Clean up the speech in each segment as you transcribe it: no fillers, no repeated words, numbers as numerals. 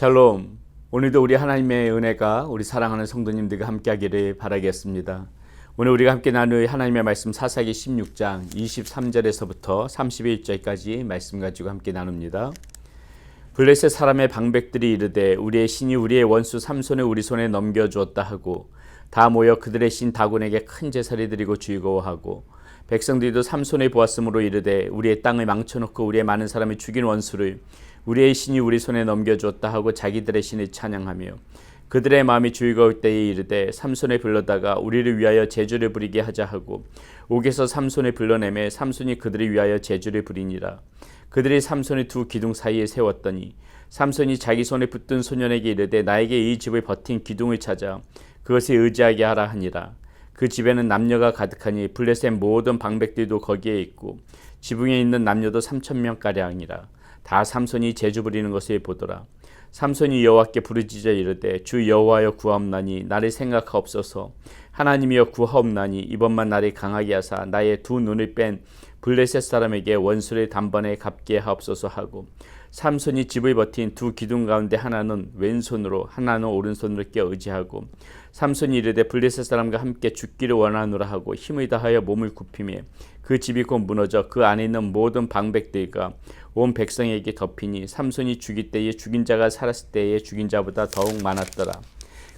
샬롬. 오늘도 우리 하나님의 은혜가 우리 사랑하는 성도님들과 함께하기를 바라겠습니다. 오늘 우리가 함께 나눌 하나님의 말씀 사사기 16장 23절에서부터 31절까지 말씀 가지고 함께 나눕니다. 블레셋 사람의 방백들이 이르되 우리의 신이 우리의 원수 삼손을 우리 손에 넘겨주었다 하고 다 모여 그들의 신 다곤에게 큰 제사를 드리고 즐거워하고 백성들도 삼손을 보았으므로 이르되 우리의 땅을 망쳐놓고 우리의 많은 사람을 죽인 원수를 우리의 신이 우리 손에 넘겨주었다 하고 자기들의 신을 찬양하며 그들의 마음이 즐거울 때에 이르되 삼손을 불러다가 우리를 위하여 제주를 부리게 하자 하고 옥에서 삼손을 불러내매 삼손이 그들을 위하여 제주를 부리니라. 그들이 삼손을 두 기둥 사이에 세웠더니 삼손이 자기 손에 붙든 소년에게 이르되 나에게 이 집을 버틴 기둥을 찾아 그것을 의지하게 하라 하니라. 그 집에는 남녀가 가득하니 블레셋 모든 방백들도 거기에 있고 지붕에 있는 남녀도 3,000명가량이라. 다 삼손이 제주 부리는 것을 보더라. 삼손이 여호와께 부르짖어 이르되 주 여호와여 구하옵나니 나를 생각하옵소서. 하나님이여 구하옵나니 이번만 나를 강하게 하사 나의 두 눈을 뺀 블레셋 사람에게 원수를 단번에 갚게 하옵소서 하고 삼손이 집을 버틴 두 기둥 가운데 하나는 왼손으로 하나는 오른손으로 끼어 의지하고 삼손이 이르되 블레셋 사람과 함께 죽기를 원하노라 하고 힘을 다하여 몸을 굽히며 그 집이 곧 무너져 그 안에 있는 모든 방백들과 온 백성에게 덮이니 삼손이 죽일 때에 죽인 자가 살았을 때에 죽인 자보다 더욱 많았더라.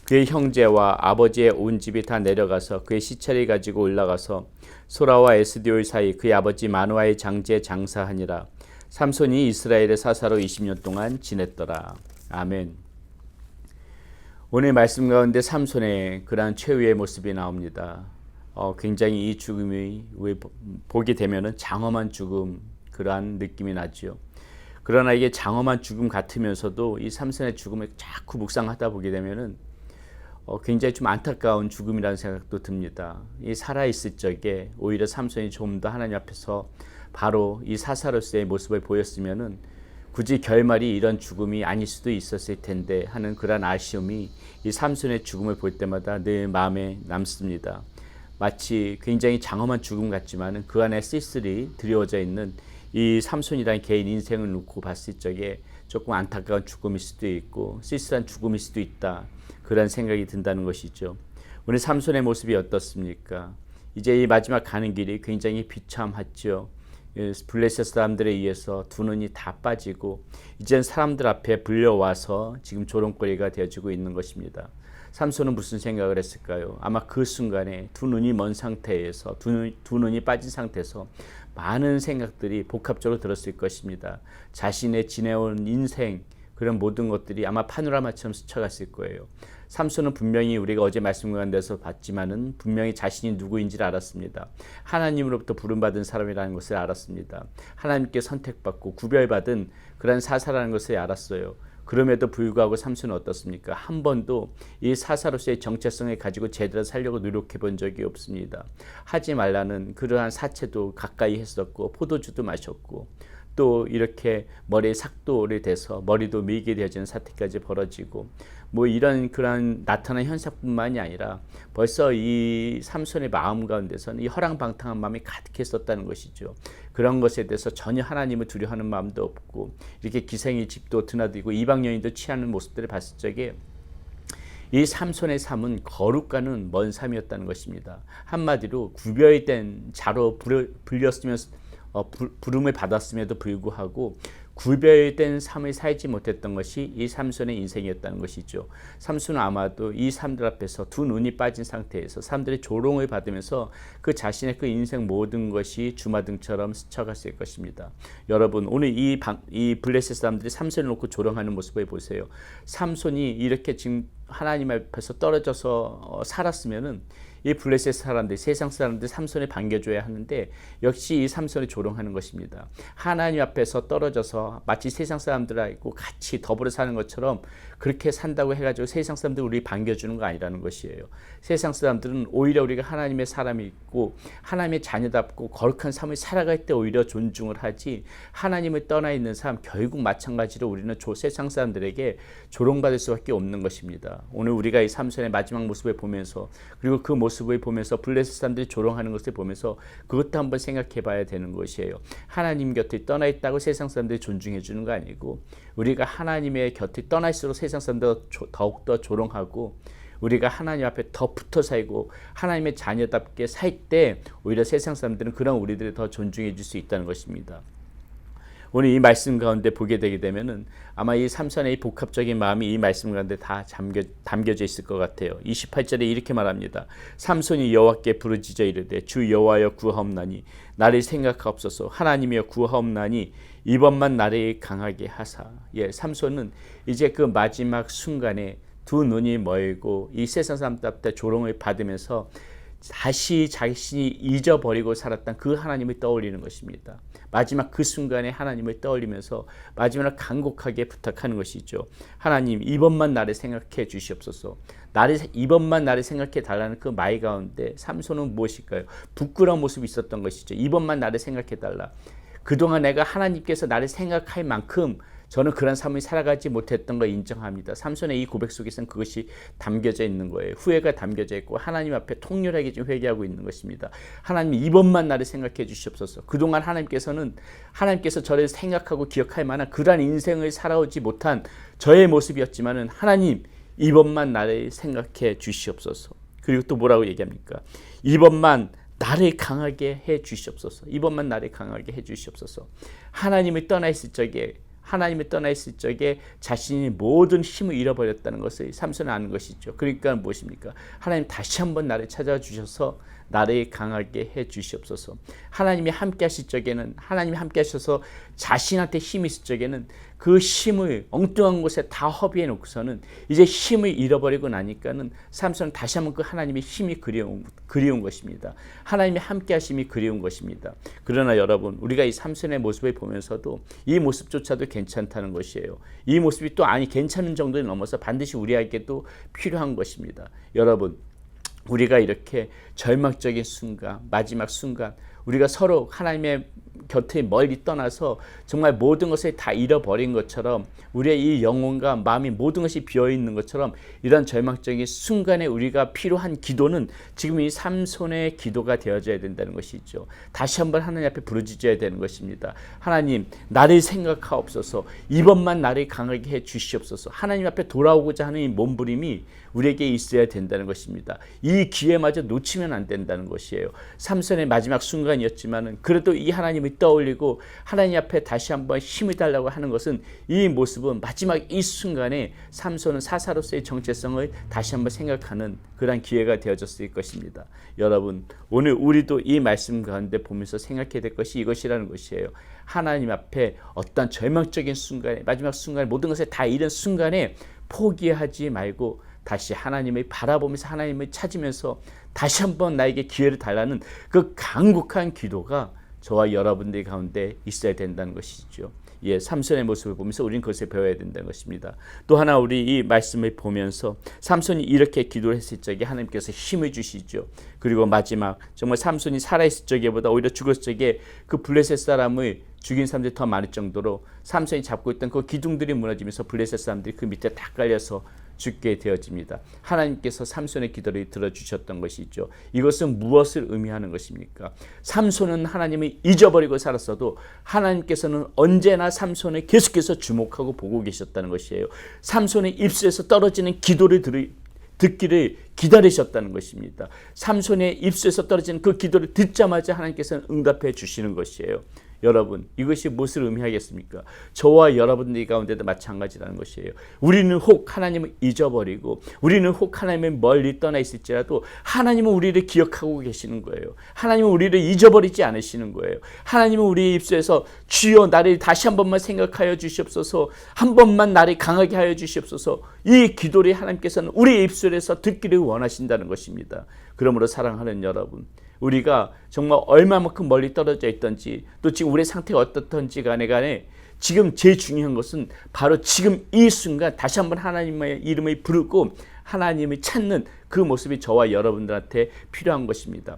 그의 형제와 아버지의 온 집이 다 내려가서 그의 시체를 가지고 올라가서 소라와 에스디올 사이 그의 아버지 마누아의 장지에 장사하니라. 삼손이 이스라엘의 사사로 20년 동안 지냈더라. 아멘. 오늘 말씀 가운데 삼손의 그러한 최후의 모습이 나옵니다. 굉장히 이 죽음이 보게 되면은 장엄한 죽음 그러한 느낌이 나죠. 그러나 이게 장엄한 죽음 같으면서도 이 삼손의 죽음을 자꾸 묵상하다 보게 되면은 굉장히 좀 안타까운 죽음이라는 생각도 듭니다. 이 살아있을 적에 오히려 삼손이 좀 더 하나님 앞에서 바로 이 사사로서의 모습을 보였으면은 굳이 결말이 이런 죽음이 아닐 수도 있었을 텐데 하는 그런 아쉬움이 이 삼손의 죽음을 볼 때마다 늘 마음에 남습니다. 마치 굉장히 장엄한 죽음 같지만은 그 안에 쓸쓸히 드리워져 있는 이 삼손이라는 개인 인생을 놓고 봤을 적에 조금 안타까운 죽음일 수도 있고 쓸쓸한 죽음일 수도 있다. 그런 생각이 든다는 것이죠. 오늘 삼손의 모습이 어떻습니까? 이제 이 마지막 가는 길이 굉장히 비참하죠. 블레셋 사람들에 의해서 두 눈이 다 빠지고 이젠 사람들 앞에 불려와서 지금 조롱거리가 되어지고 있는 것입니다. 삼손은 무슨 생각을 했을까요? 아마 그 순간에 두 눈이 먼 상태에서 두 눈이 빠진 상태에서 많은 생각들이 복합적으로 들었을 것입니다. 자신의 지내온 인생 그런 모든 것들이 아마 파노라마처럼 스쳐갔을 거예요. 삼손은 분명히 우리가 어제 말씀 가운데서 봤지만은 분명히 자신이 누구인지를 알았습니다. 하나님으로부터 부름받은 사람이라는 것을 알았습니다. 하나님께 선택받고 구별받은 그런 사사라는 것을 알았어요. 그럼에도 불구하고 삼손은 어떻습니까? 한 번도 이 사사로서의 정체성을 가지고 제대로 살려고 노력해 본 적이 없습니다. 하지 말라는 그러한 사체도 가까이 했었고 포도주도 마셨고 또 이렇게 머리에 삭도를 대서 머리도 밀게 되어지는 사태까지 벌어지고 뭐 이런 그런 나타난 현상뿐만이 아니라 벌써 이 삼손의 마음 가운데서는 이 허랑방탕한 마음이 가득했었다는 것이죠. 그런 것에 대해서 전혀 하나님을 두려워하는 마음도 없고 이렇게 기생의 집도 드나들고 이방 여인도 취하는 모습들을 봤을 적에 이 삼손의 삶은 거룩과는 먼 삶이었다는 것입니다. 한마디로 구별된 자로 불렸으면서 부름을 받았음에도 불구하고 구별된 삶을 살지 못했던 것이 이 삼손의 인생이었다는 것이죠. 삼손은 아마도 이 사람들 앞에서 두 눈이 빠진 상태에서 사람들의 조롱을 받으면서 그 자신의 그 인생 모든 것이 주마등처럼 스쳐갔을 것입니다. 여러분 오늘 이 블레셋 사람들이 삼손을 놓고 조롱하는 모습을 보세요. 삼손이 이렇게 지금 하나님 앞에서 떨어져서 살았으면은 이 블레셋 사람들, 세상 사람들 삼손을 반겨줘야 하는데 역시 이 삼손을 조롱하는 것입니다. 하나님 앞에서 떨어져서 마치 세상 사람들하고 같이 더불어 사는 것처럼 그렇게 산다고 해가지고 세상 사람들 우리 반겨주는 거 아니라는 것이에요. 세상 사람들은 오히려 우리가 하나님의 사람이 있고 하나님의 자녀답고 거룩한 삶을 살아갈 때 오히려 존중을 하지 하나님을 떠나 있는 삶 결국 마찬가지로 우리는 세상 사람들에게 조롱받을 수밖에 없는 것입니다. 오늘 우리가 이 삼손의 마지막 모습을 보면서 그리고 그 모습 모습을 보면서 블레셋 사람들이 조롱하는 것을 보면서 그것도 한번 생각해 봐야 되는 것이에요. 하나님 곁에 떠나 있다고 세상 사람들이 존중해 주는 거 아니고 우리가 하나님의 곁에 떠나 있을수록 세상 사람들 더욱더 조롱하고 우리가 하나님 앞에 더 붙어 살고 하나님의 자녀답게 살 때 오히려 세상 사람들은 그런 우리들을 더 존중해 줄 수 있다는 것입니다. 오늘 이 말씀 가운데 보게 되게 되면은 아마 이 삼손의 이 복합적인 마음이 이 말씀 가운데 다 담겨져 있을 것 같아요. 28절에 이렇게 말합니다. 삼손이 여호와께 부르짖어 이르되 주 여호와여 구하옵나니 나를 생각하옵소서. 하나님이여 구하옵나니 이번만 나를 강하게 하사. 예, 삼손은 이제 그 마지막 순간에 두 눈이 멀고 이 세상 사람들한테 조롱을 받으면서 다시 자신이 잊어버리고 살았던 그 하나님을 떠올리는 것입니다. 마지막 그 순간에 하나님을 떠올리면서 마지막으로 간곡하게 부탁하는 것이죠. 하나님, 이번만 나를 생각해 주시옵소서. 이번만 나를 생각해 달라는 그 말 가운데 삼손은 무엇일까요? 부끄러운 모습이 있었던 것이죠. 이번만 나를 생각해 달라. 그동안 내가 하나님께서 나를 생각할 만큼 저는 그런 삶을 살아가지 못했던 걸 인정합니다. 삼손의 이 고백 속에서는 그것이 담겨져 있는 거예요. 후회가 담겨져 있고 하나님 앞에 통렬하게 지금 회개하고 있는 것입니다. 하나님, 이번만 나를 생각해 주시옵소서. 그동안 하나님께서 저를 생각하고 기억할 만한 그러한 인생을 살아오지 못한 저의 모습이었지만은 하나님, 이번만 나를 생각해 주시옵소서. 그리고 또 뭐라고 얘기합니까? 이번만 나를 강하게 해 주시옵소서. 이번만 나를 강하게 해 주시옵소서. 하나님을 떠나 있을 적에 자신이 모든 힘을 잃어버렸다는 것을 삼손은 아는 것이죠. 그러니까 무엇입니까? 하나님 다시 한번 나를 찾아주셔서 나를 강하게 해 주시옵소서. 하나님이 함께 하실 적에는, 하나님이 함께 하셔서 자신한테 힘이 있을 적에는 그 힘을 엉뚱한 곳에 다 허비해 놓고서는 이제 힘을 잃어버리고 나니까는 삼손은 다시 한번 그 하나님의 힘이 그리운 것입니다. 하나님의 함께 하심이 그리운 것입니다. 그러나 여러분, 우리가 이 삼손의 모습을 보면서도 이 모습조차도 괜찮다는 것이에요. 이 모습이 또 괜찮은 정도를 넘어서 반드시 우리에게도 필요한 것입니다. 여러분, 우리가 이렇게 절망적인 순간, 마지막 순간, 우리가 서로 하나님의 곁에 멀리 떠나서 정말 모든 것을 다 잃어버린 것처럼 우리의 이 영혼과 마음이 모든 것이 비어있는 것처럼 이런 절망적인 순간에 우리가 필요한 기도는 지금 이 삼손의 기도가 되어져야 된다는 것이죠. 다시 한번 하나님 앞에 부르짖어야 되는 것입니다. 하나님, 나를 생각하옵소서. 이번만 나를 강하게 해 주시옵소서. 하나님 앞에 돌아오고자 하는 이 몸부림이 우리에게 있어야 된다는 것입니다. 이 기회마저 놓치면 안 된다는 것이에요. 삼손의 마지막 순간이었지만은 그래도 이 하나님을 떠올리고 하나님 앞에 다시 한번 힘을 달라고 하는 것은 이 모습은 마지막 이 순간에 삼손은 사사로서의 정체성을 다시 한번 생각하는 그런 기회가 되어졌을 것입니다. 여러분, 오늘 우리도 이 말씀 가운데 보면서 생각해야 될 것이 이것이라는 것이에요. 하나님 앞에 어떤 절망적인 순간에, 마지막 순간에 모든 것을 다 잃은 순간에 포기하지 말고 다시 하나님을 바라보면서 하나님을 찾으면서 다시 한번 나에게 기회를 달라는 그 간곡한 기도가 저와 여러분들 가운데 있어야 된다는 것이죠. 예, 삼손의 모습을 보면서 우리는 그것을 배워야 된다는 것입니다. 또 하나 우리 이 말씀을 보면서 삼손이 이렇게 기도를 했을 적에 하나님께서 힘을 주시죠. 그리고 마지막 정말 삼손이 살아있을 적에보다 오히려 죽었을 적에 그 블레셋 사람을 죽인 사람들이 더 많을 정도로 삼손이 잡고 있던 그 기둥들이 무너지면서 블레셋 사람들이 그 밑에 다 깔려서 죽게 되어집니다. 하나님께서 삼손의 기도를 들어주셨던 것이죠. 이것은 무엇을 의미하는 것입니까? 삼손은 하나님을 잊어버리고 살았어도 하나님께서는 언제나 삼손을 계속해서 주목하고 보고 계셨다는 것이에요. 삼손의 입술에서 떨어지는 기도를 듣기를 기다리셨다는 것입니다. 삼손의 입술에서 떨어지는 그 기도를 듣자마자 하나님께서는 응답해 주시는 것이에요. 여러분, 이것이 무엇을 의미하겠습니까? 저와 여러분들 가운데도 마찬가지라는 것이에요. 우리는 혹 하나님을 잊어버리고 우리는 혹 하나님을 멀리 떠나 있을지라도 하나님은 우리를 기억하고 계시는 거예요. 하나님은 우리를 잊어버리지 않으시는 거예요. 하나님은 우리 입술에서 주여 나를 다시 한 번만 생각하여 주시옵소서, 한 번만 나를 강하게 하여 주시옵소서, 이 기도를 하나님께서는 우리 입술에서 듣기를 원하신다는 것입니다. 그러므로 사랑하는 여러분, 우리가 정말 얼마만큼 멀리 떨어져 있던지 또 지금 우리의 상태가 어떻던지 간에 지금 제일 중요한 것은 바로 지금 이 순간 다시 한번 하나님의 이름을 부르고 하나님을 찾는 그 모습이 저와 여러분들한테 필요한 것입니다.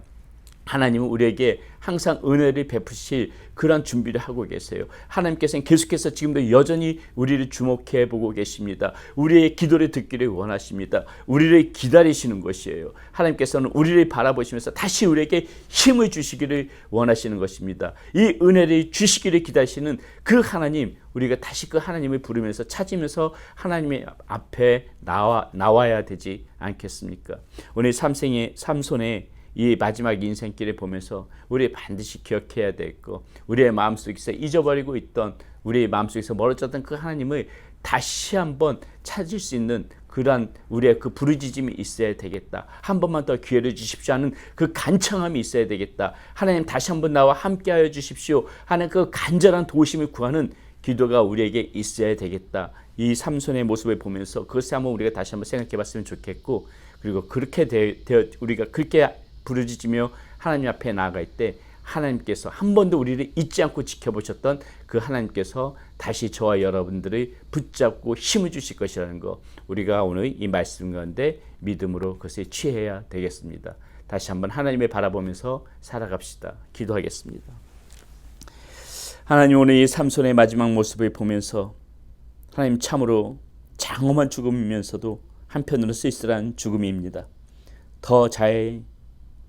하나님은 우리에게 항상 은혜를 베푸실 그런 준비를 하고 계세요. 하나님께서는 계속해서 지금도 여전히 우리를 주목해 보고 계십니다. 우리의 기도를 듣기를 원하십니다. 우리를 기다리시는 것이에요. 하나님께서는 우리를 바라보시면서 다시 우리에게 힘을 주시기를 원하시는 것입니다. 이 은혜를 주시기를 기다리시는 그 하나님, 우리가 다시 그 하나님을 부르면서 찾으면서 하나님의 앞에 나와야 되지 않겠습니까? 오늘 삼손의 이 마지막 인생길을 보면서 우리 반드시 기억해야 될 거, 우리의 마음속에서 잊어버리고 있던, 우리의 마음속에서 멀어졌던 그 하나님을 다시 한번 찾을 수 있는 그러한 우리의 그 부르짖음이 있어야 되겠다. 한 번만 더 기회를 주십시오 하는 그 간청함이 있어야 되겠다. 하나님 다시 한번 나와 함께하여 주십시오 하는 그 간절한 도우심을 구하는 기도가 우리에게 있어야 되겠다. 이 삼손의 모습을 보면서 그것을 한번 우리가 다시 한번 생각해 봤으면 좋겠고, 그리고 그렇게 우리가 그렇게 부르짖으며 하나님 앞에 나아갈 때 하나님께서 한 번도 우리를 잊지 않고 지켜보셨던 그 하나님께서 다시 저와 여러분들을 붙잡고 힘을 주실 것이라는 거, 우리가 오늘 이 말씀 가운데 믿음으로 그것에 취해야 되겠습니다. 다시 한번 하나님을 바라보면서 살아갑시다. 기도하겠습니다. 하나님, 오늘 이 삼손의 마지막 모습을 보면서 하나님 참으로 장엄한 죽음이면서도 한편으로 쓸쓸한 죽음입니다. 더 잘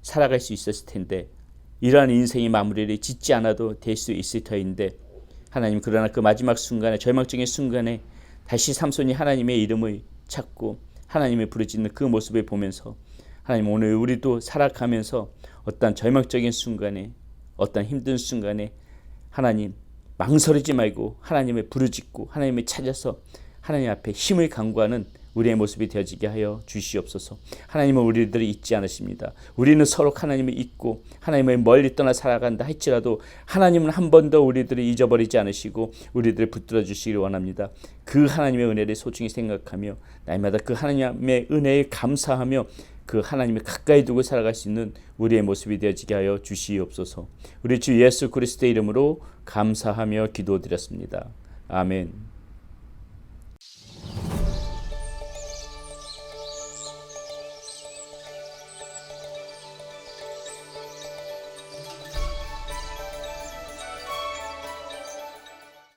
살아갈 수 있었을 텐데, 이러한 인생의 마무리를 짓지 않아도 될 수 있을 터인데, 하나님, 그러나 그 마지막 순간에, 절망적인 순간에 다시 삼손이 하나님의 이름을 찾고 하나님을 부르짖는 그 모습을 보면서 하나님, 오늘 우리도 살아가면서 어떤 절망적인 순간에, 어떤 힘든 순간에 하나님 망설이지 말고 하나님을 부르짖고 하나님을 찾아서 하나님 앞에 힘을 간구하는 우리의 모습이 되어지게 하여 주시옵소서. 하나님은 우리들을 잊지 않으십니다. 우리는 서로 하나님을 잊고 하나님을 멀리 떠나 살아간다 할지라도 하나님은 한 번도 우리들을 잊어버리지 않으시고 우리들을 붙들어 주시기를 원합니다. 그 하나님의 은혜를 소중히 생각하며 날마다 그 하나님의 은혜에 감사하며 그 하나님을 가까이 두고 살아갈 수 있는 우리의 모습이 되어지게 하여 주시옵소서. 우리 주 예수 그리스도의 이름으로 감사하며 기도드렸습니다. 아멘.